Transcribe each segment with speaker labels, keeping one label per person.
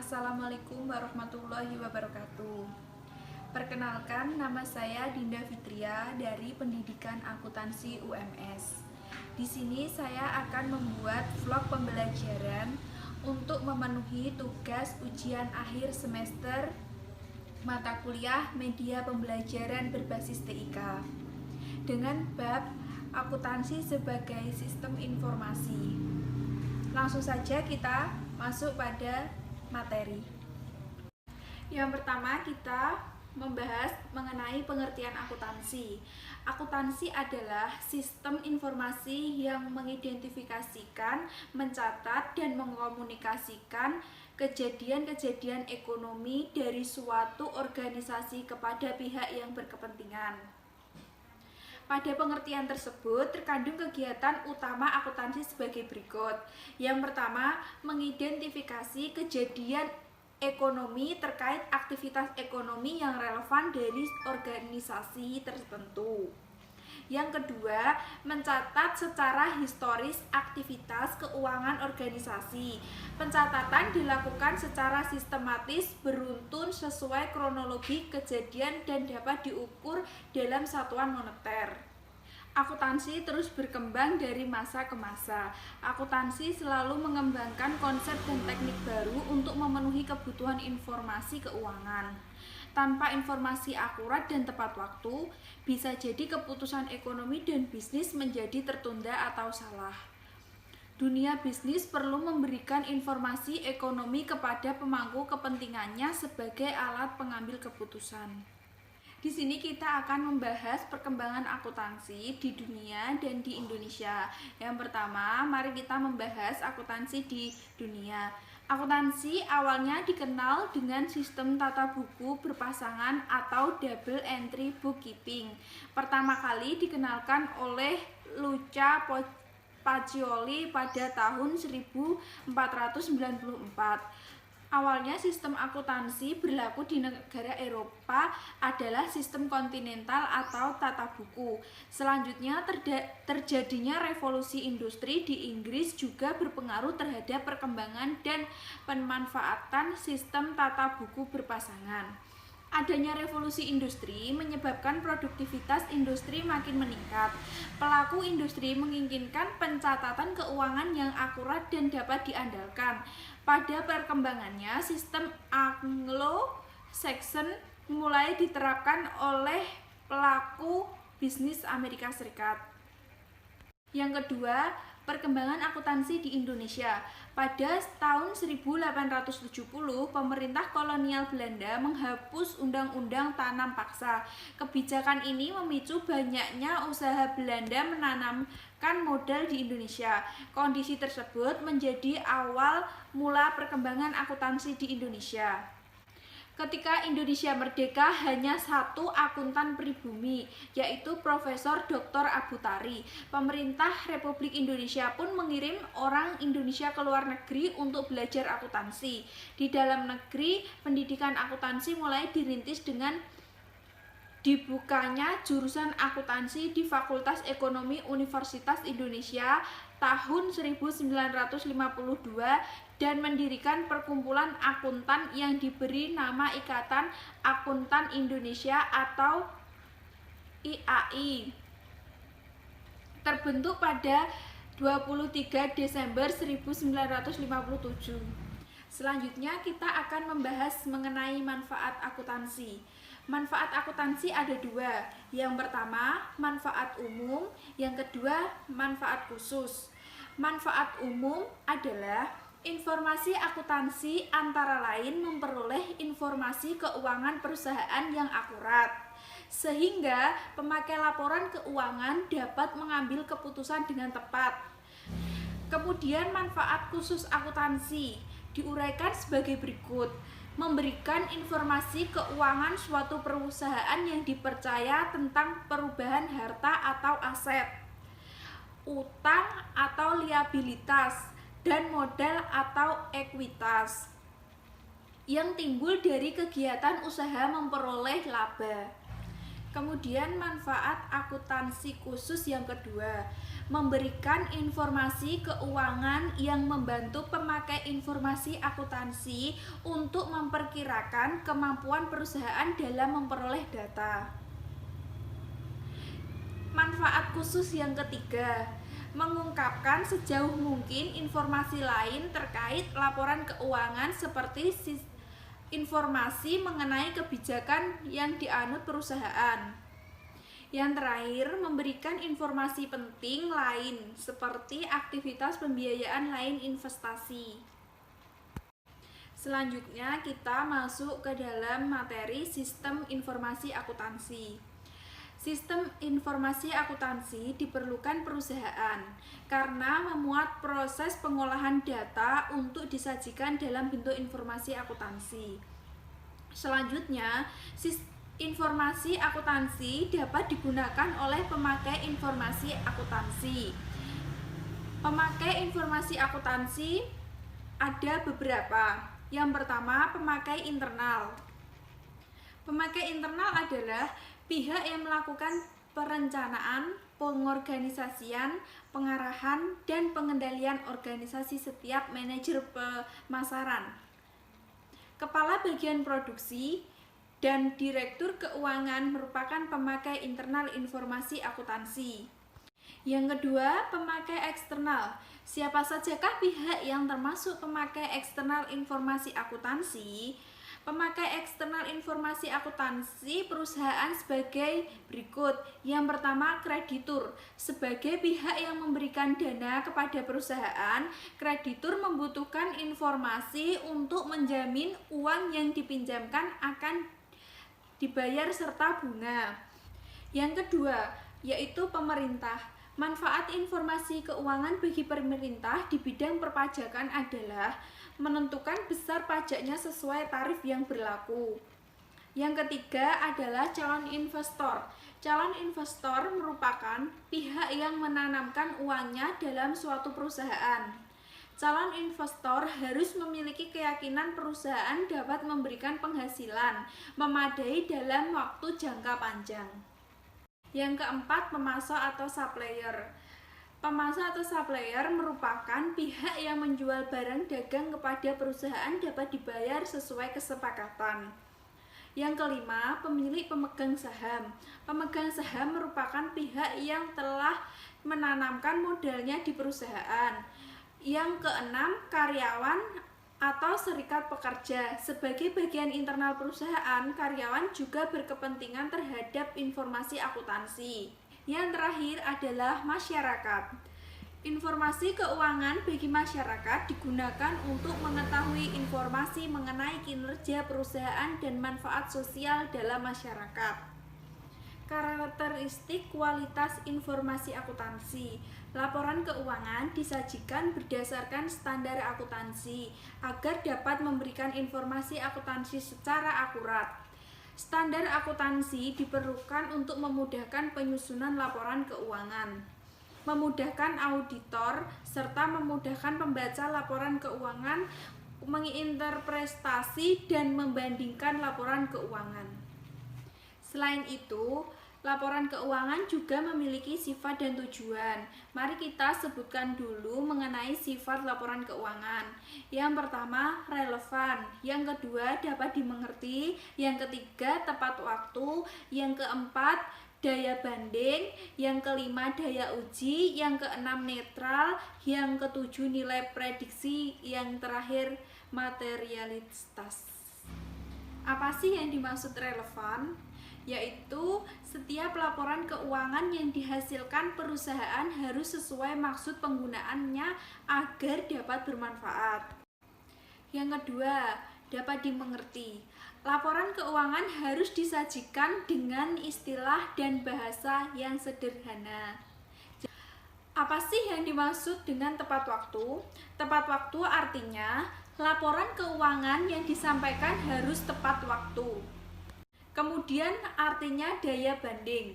Speaker 1: Assalamualaikum warahmatullahi wabarakatuh. Perkenalkan, nama saya Dinda Fitria dari Pendidikan Akuntansi UMS. Di sini saya akan membuat vlog pembelajaran untuk memenuhi tugas ujian akhir semester mata kuliah media pembelajaran berbasis TIK dengan bab akuntansi sebagai sistem informasi. Langsung saja kita masuk pada materi. Yang pertama, kita membahas mengenai pengertian akuntansi. Akuntansi adalah sistem informasi yang mengidentifikasikan, mencatat, dan mengkomunikasikan kejadian-kejadian ekonomi dari suatu organisasi kepada pihak yang berkepentingan. Pada pengertian tersebut terkandung kegiatan utama akuntansi sebagai berikut. Yang pertama, mengidentifikasi kejadian ekonomi terkait aktivitas ekonomi yang relevan dari organisasi tertentu. Yang kedua, mencatat secara historis aktivitas keuangan organisasi. Pencatatan dilakukan secara sistematis, beruntun sesuai kronologi kejadian dan dapat diukur dalam satuan moneter. Akuntansi terus berkembang dari masa ke masa. Akuntansi selalu mengembangkan konsep dan teknik baru untuk memenuhi kebutuhan informasi keuangan. Tanpa informasi akurat dan tepat waktu, bisa jadi keputusan ekonomi dan bisnis menjadi tertunda atau salah. Dunia bisnis perlu memberikan informasi ekonomi kepada pemangku kepentingannya sebagai alat pengambil keputusan. Di sini kita akan membahas perkembangan akuntansi di dunia dan di Indonesia. Yang pertama, mari kita membahas akuntansi di dunia. Akuntansi awalnya dikenal dengan sistem tata buku berpasangan atau double entry bookkeeping. Pertama kali dikenalkan oleh Luca Pacioli pada tahun 1494. Awalnya sistem akuntansi berlaku di negara Eropa adalah sistem kontinental atau tata buku. Selanjutnya terjadinya revolusi industri di Inggris juga berpengaruh terhadap perkembangan dan pemanfaatan sistem tata buku berpasangan. Adanya revolusi industri menyebabkan produktivitas industri makin meningkat. Pelaku industri menginginkan pencatatan keuangan yang akurat dan dapat diandalkan. Pada perkembangannya, sistem Anglo-Saxon mulai diterapkan oleh pelaku bisnis Amerika Serikat. Yang kedua, perkembangan akuntansi di Indonesia. Pada tahun 1870, pemerintah kolonial Belanda menghapus Undang-Undang Tanam Paksa. Kebijakan ini memicu banyaknya usaha Belanda menanamkan modal di Indonesia. Kondisi tersebut menjadi awal mula perkembangan akuntansi di Indonesia. Ketika Indonesia merdeka, hanya satu akuntan pribumi, yaitu Profesor Dr. Abu Tari. Pemerintah Republik Indonesia pun mengirim orang Indonesia ke luar negeri untuk belajar akuntansi. Di dalam negeri, pendidikan akuntansi mulai dirintis dengan dibukanya jurusan akuntansi di Fakultas Ekonomi Universitas Indonesia tahun 1952 dan mendirikan perkumpulan akuntan yang diberi nama Ikatan Akuntan Indonesia atau IAI. Terbentuk pada 23 Desember 1957. Selanjutnya kita akan membahas mengenai manfaat akuntansi. Manfaat akuntansi ada dua. Yang pertama, manfaat umum. Yang kedua, manfaat khusus. Manfaat umum adalah informasi akuntansi antara lain memperoleh informasi keuangan perusahaan yang akurat, sehingga pemakai laporan keuangan dapat mengambil keputusan dengan tepat. Kemudian manfaat khusus akuntansi diuraikan sebagai berikut. Memberikan informasi keuangan suatu perusahaan yang dipercaya tentang perubahan harta atau aset, utang atau liabilitas, dan modal atau ekuitas yang timbul dari kegiatan usaha memperoleh laba. Kemudian manfaat akuntansi khusus yang kedua, memberikan informasi keuangan yang membantu pemakai informasi akuntansi untuk memperkirakan kemampuan perusahaan dalam memperoleh data. Manfaat khusus yang ketiga, mengungkapkan sejauh mungkin informasi lain terkait laporan keuangan seperti informasi mengenai kebijakan yang dianut perusahaan. Yang terakhir, memberikan informasi penting lain seperti aktivitas pembiayaan lain investasi. Selanjutnya kita masuk ke dalam materi sistem informasi akuntansi. Sistem informasi akuntansi diperlukan perusahaan karena memuat proses pengolahan data untuk disajikan dalam bentuk informasi akuntansi. Selanjutnya, informasi akuntansi dapat digunakan oleh pemakai informasi akuntansi. Pemakai informasi akuntansi ada beberapa. Yang pertama, pemakai internal. Pemakai internal adalah pihak yang melakukan perencanaan, pengorganisasian, pengarahan, dan pengendalian organisasi setiap manajer pemasaran, kepala bagian produksi, dan direktur keuangan merupakan pemakai internal informasi akuntansi. Yang kedua, pemakai eksternal. Siapa sajakah pihak yang termasuk pemakai eksternal informasi akuntansi? Pemakai eksternal informasi akuntansi perusahaan sebagai berikut. Yang pertama, kreditur. Sebagai pihak yang memberikan dana kepada perusahaan, kreditur membutuhkan informasi untuk menjamin uang yang dipinjamkan akan dibayar serta bunga. Yang kedua, yaitu pemerintah. Manfaat informasi keuangan bagi pemerintah di bidang perpajakan adalah menentukan besar pajaknya sesuai tarif yang berlaku. Yang ketiga adalah calon investor. Calon investor merupakan pihak yang menanamkan uangnya dalam suatu perusahaan. Calon investor harus memiliki keyakinan perusahaan dapat memberikan penghasilan memadai dalam waktu jangka panjang. Yang keempat, pemasok atau supplier. Pemasok atau supplier merupakan pihak yang menjual barang dagang kepada perusahaan dapat dibayar sesuai kesepakatan. Yang kelima, pemilik pemegang saham. Pemegang saham merupakan pihak yang telah menanamkan modalnya di perusahaan. Yang keenam, karyawan atau serikat pekerja. Sebagai bagian internal perusahaan, karyawan juga berkepentingan terhadap informasi akuntansi. Yang terakhir adalah masyarakat. Informasi keuangan bagi masyarakat digunakan untuk mengetahui informasi mengenai kinerja perusahaan dan manfaat sosial dalam masyarakat. Karakteristik kualitas informasi akuntansi. Laporan keuangan disajikan berdasarkan standar akuntansi agar dapat memberikan informasi akuntansi secara akurat. Standar akuntansi diperlukan untuk memudahkan penyusunan laporan keuangan, memudahkan auditor, serta memudahkan pembaca laporan keuangan menginterpretasi dan membandingkan laporan keuangan. Selain itu, laporan keuangan juga memiliki sifat dan tujuan. Mari kita sebutkan dulu mengenai sifat laporan keuangan. Yang pertama, relevan. Yang kedua, dapat dimengerti. Yang ketiga, tepat waktu. Yang keempat, daya banding. Yang kelima, daya uji. Yang keenam, netral. Yang ketujuh, nilai prediksi. Yang terakhir, materialitas. Apa sih yang dimaksud relevan? Yaitu setiap laporan keuangan yang dihasilkan perusahaan harus sesuai maksud penggunaannya agar dapat bermanfaat. Yang kedua, dapat dimengerti. Laporan keuangan harus disajikan dengan istilah dan bahasa yang sederhana. Apa sih yang dimaksud dengan tepat waktu? Tepat waktu artinya laporan keuangan yang disampaikan harus tepat waktu. Kemudian artinya daya banding.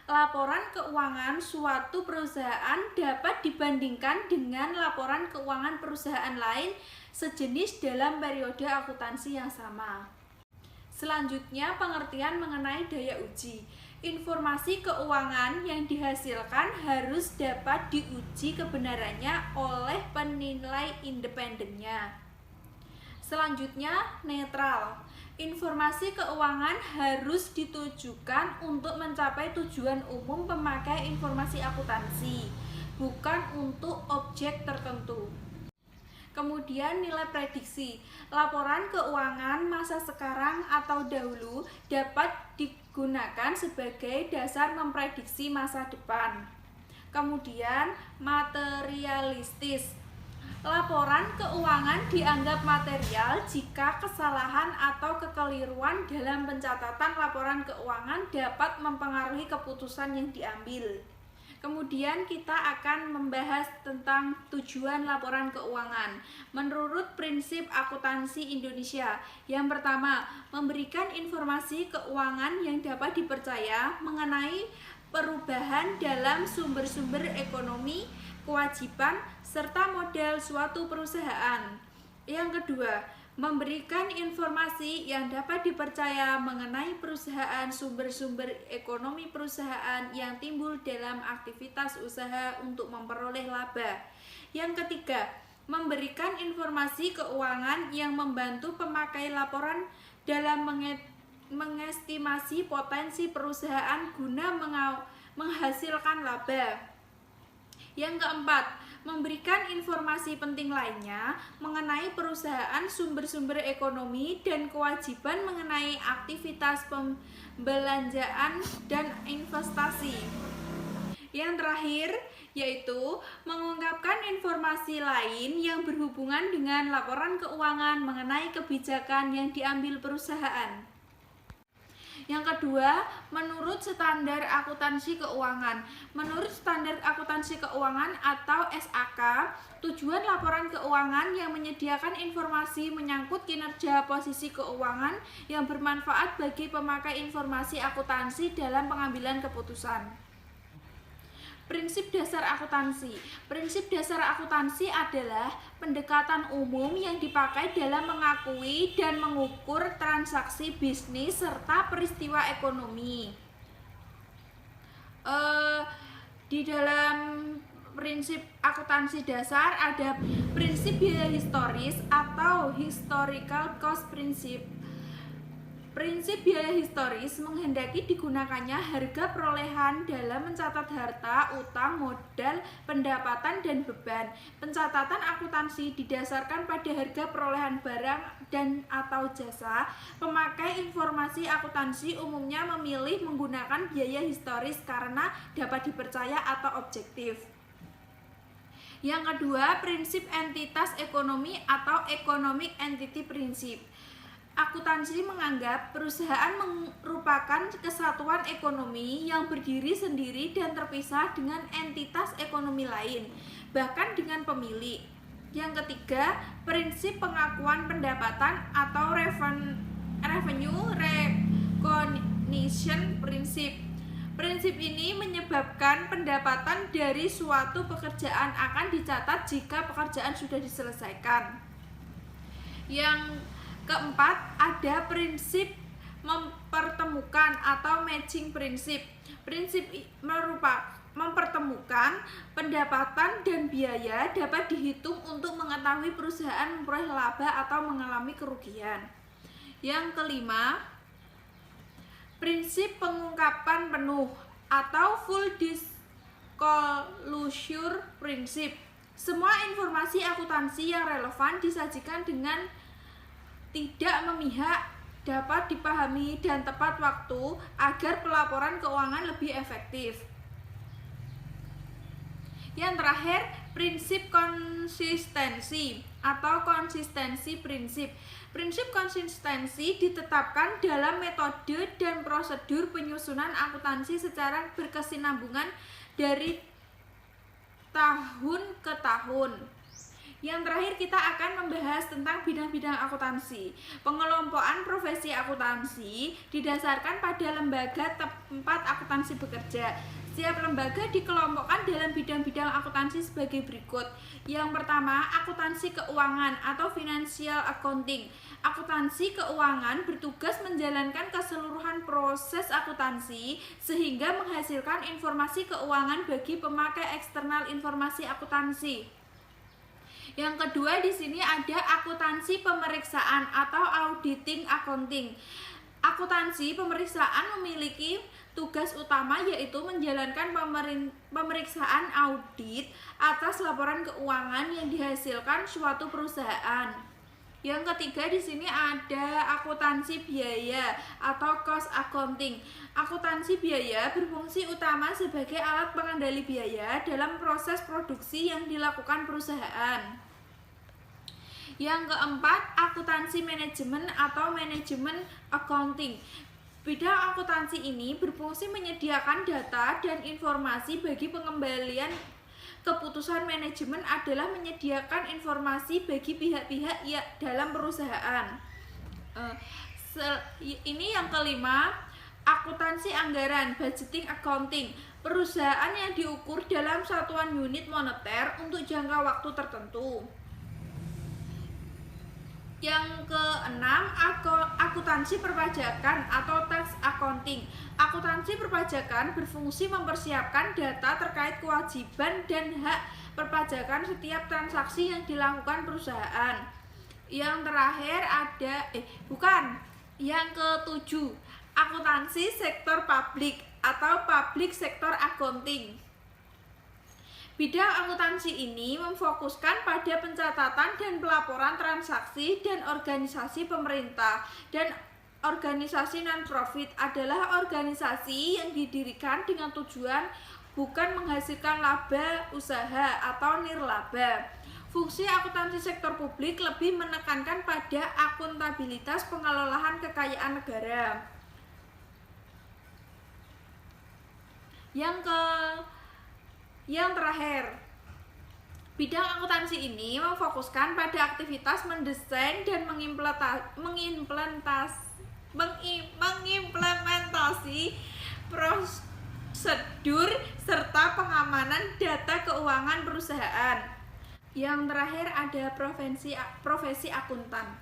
Speaker 1: Laporan keuangan suatu perusahaan dapat dibandingkan dengan laporan keuangan perusahaan lain sejenis dalam periode akuntansi yang sama. Selanjutnya, pengertian mengenai daya uji. Informasi keuangan yang dihasilkan harus dapat diuji kebenarannya oleh penilai independennya. Selanjutnya, netral. Informasi keuangan harus ditujukan untuk mencapai tujuan umum pemakai informasi akuntansi, bukan untuk objek tertentu. Kemudian nilai prediksi. Laporan keuangan masa sekarang atau dahulu dapat digunakan sebagai dasar memprediksi masa depan. Kemudian materialistis. Laporan keuangan dianggap material jika kesalahan atau kekeliruan dalam pencatatan laporan keuangan dapat mempengaruhi keputusan yang diambil. Kemudian kita akan membahas tentang tujuan laporan keuangan menurut prinsip akuntansi Indonesia. Yang pertama, memberikan informasi keuangan yang dapat dipercaya mengenai perubahan dalam sumber-sumber ekonomi, kewajiban, serta modal suatu perusahaan. Yang kedua, memberikan informasi yang dapat dipercaya mengenai perusahaan, sumber-sumber ekonomi perusahaan yang timbul dalam aktivitas usaha untuk memperoleh laba. Yang ketiga, memberikan informasi keuangan yang membantu pemakai laporan dalam mengestimasi potensi perusahaan guna menghasilkan laba. Yang keempat, memberikan informasi penting lainnya mengenai perusahaan, sumber-sumber ekonomi, dan kewajiban mengenai aktivitas pembelanjaan dan investasi. Yang terakhir, yaitu mengungkapkan informasi lain yang berhubungan dengan laporan keuangan mengenai kebijakan yang diambil perusahaan. Yang kedua, menurut standar akuntansi keuangan. Menurut standar akuntansi keuangan atau SAK, tujuan laporan keuangan yang menyediakan informasi menyangkut kinerja posisi keuangan yang bermanfaat bagi pemakai informasi akuntansi dalam pengambilan keputusan. Prinsip dasar akuntansi. Prinsip dasar akuntansi adalah pendekatan umum yang dipakai dalam mengakui dan mengukur transaksi bisnis serta peristiwa ekonomi. Di dalam prinsip akuntansi dasar ada prinsip biaya historis atau historical cost principle. Prinsip biaya historis menghendaki digunakannya harga perolehan dalam mencatat harta, utang, modal, pendapatan, dan beban. Pencatatan akuntansi didasarkan pada harga perolehan barang dan atau jasa. Pemakai informasi akuntansi umumnya memilih menggunakan biaya historis karena dapat dipercaya atau objektif. Yang kedua, prinsip entitas ekonomi atau economic entity principle. Akuntansi menganggap perusahaan merupakan kesatuan ekonomi yang berdiri sendiri dan terpisah dengan entitas ekonomi lain, bahkan dengan pemilik. Yang ketiga, prinsip pengakuan pendapatan atau revenue recognition principle. Prinsip ini menyebabkan pendapatan dari suatu pekerjaan akan dicatat jika pekerjaan sudah diselesaikan. Yang keempat, ada prinsip mempertemukan atau matching prinsip. Prinsip mempertemukan pendapatan dan biaya dapat dihitung untuk mengetahui perusahaan memperoleh laba atau mengalami kerugian. Yang kelima, prinsip pengungkapan penuh atau full disclosure principle. Semua informasi akuntansi yang relevan disajikan dengan tidak memihak, dapat dipahami dan tepat waktu agar pelaporan keuangan lebih efektif. Yang terakhir, prinsip konsistensi atau konsistensi prinsip. Prinsip konsistensi ditetapkan dalam metode dan prosedur penyusunan akuntansi secara berkesinambungan dari tahun ke tahun. Yang terakhir kita akan membahas tentang bidang-bidang akuntansi. Pengelompokan profesi akuntansi didasarkan pada lembaga tempat akuntansi bekerja. Setiap lembaga dikelompokkan dalam bidang-bidang akuntansi sebagai berikut. Yang pertama, akuntansi keuangan atau financial accounting. Akuntansi keuangan bertugas menjalankan keseluruhan proses akuntansi sehingga menghasilkan informasi keuangan bagi pemakai eksternal informasi akuntansi. Yang kedua di sini ada akuntansi pemeriksaan atau auditing accounting. Akuntansi pemeriksaan memiliki tugas utama yaitu menjalankan pemeriksaan audit atas laporan keuangan yang dihasilkan suatu perusahaan. Yang ketiga di sini ada akuntansi biaya atau cost accounting. Akuntansi biaya berfungsi utama sebagai alat pengendali biaya dalam proses produksi yang dilakukan perusahaan. Yang keempat, akuntansi manajemen atau manajemen accounting. Bidang akuntansi ini berfungsi menyediakan data dan informasi bagi pengembalian keputusan manajemen adalah menyediakan informasi bagi pihak-pihak dalam perusahaan. Ini yang kelima, akuntansi anggaran, budgeting accounting. Perusahaan yang diukur dalam satuan unit moneter untuk jangka waktu tertentu. Yang keenam, akuntansi perpajakan atau tax accounting. Akuntansi perpajakan berfungsi mempersiapkan data terkait kewajiban dan hak perpajakan setiap transaksi yang dilakukan perusahaan. Yang terakhir ada yang ketujuh, akuntansi sektor publik atau public sector accounting. Bidang akuntansi ini memfokuskan pada pencatatan dan pelaporan transaksi dan organisasi pemerintah dan organisasi non-profit adalah organisasi yang didirikan dengan tujuan bukan menghasilkan laba usaha atau nirlaba. Fungsi akuntansi sektor publik lebih menekankan pada akuntabilitas pengelolaan kekayaan negara. Yang terakhir, bidang akuntansi ini memfokuskan pada aktivitas mendesain dan mengimplementasi prosedur serta pengamanan data keuangan perusahaan. Yang terakhir ada profesi akuntan.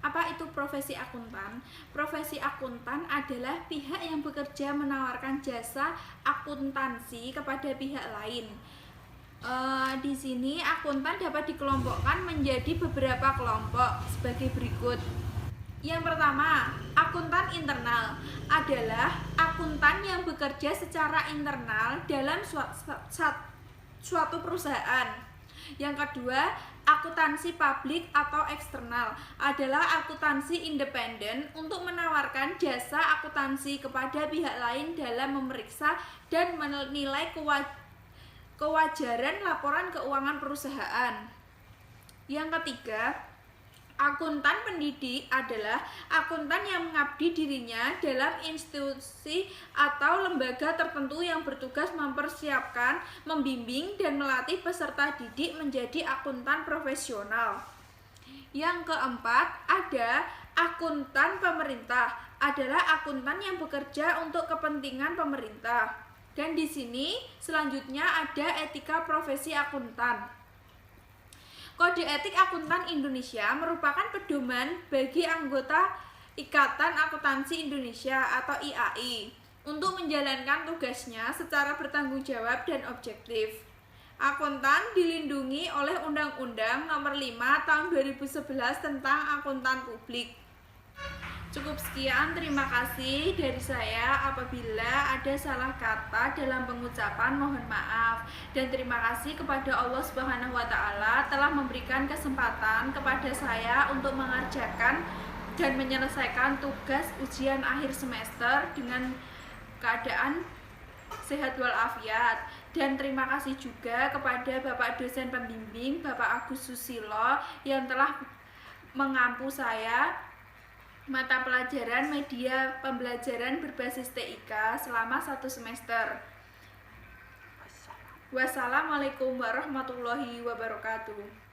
Speaker 1: Apa itu profesi akuntan? Profesi akuntan adalah pihak yang bekerja menawarkan jasa akuntansi kepada pihak lain. Di sini akuntan dapat dikelompokkan menjadi beberapa kelompok sebagai berikut. Yang pertama, akuntan internal adalah akuntan yang bekerja secara internal dalam suatu perusahaan. Yang kedua, akuntansi publik atau eksternal adalah akuntansi independen untuk menawarkan jasa akuntansi kepada pihak lain dalam memeriksa dan menilai kewajaran laporan keuangan perusahaan. Yang ketiga, akuntan pendidik adalah akuntan yang mengabdi dirinya dalam institusi atau lembaga tertentu yang bertugas mempersiapkan, membimbing, dan melatih peserta didik menjadi akuntan profesional. Yang keempat, ada akuntan pemerintah, adalah akuntan yang bekerja untuk kepentingan pemerintah. Dan di sini selanjutnya ada etika profesi akuntan. Kode Etik Akuntan Indonesia merupakan pedoman bagi anggota Ikatan Akuntansi Indonesia atau IAI untuk menjalankan tugasnya secara bertanggung jawab dan objektif. Akuntan dilindungi oleh Undang-Undang Nomor 5 Tahun 2011 tentang Akuntan Publik. Cukup sekian, terima kasih dari saya. Apabila ada salah kata dalam pengucapan, mohon maaf. Dan terima kasih kepada Allah Subhanahu wa Ta'ala telah memberikan kesempatan kepada saya untuk mengerjakan dan menyelesaikan tugas ujian akhir semester dengan keadaan sehat walafiat. Dan terima kasih juga kepada Bapak dosen pembimbing, Bapak Agus Susilo, yang telah mengampu saya mata pelajaran media pembelajaran berbasis TIK selama 1 semester. Wassalamualaikum warahmatullahi wabarakatuh.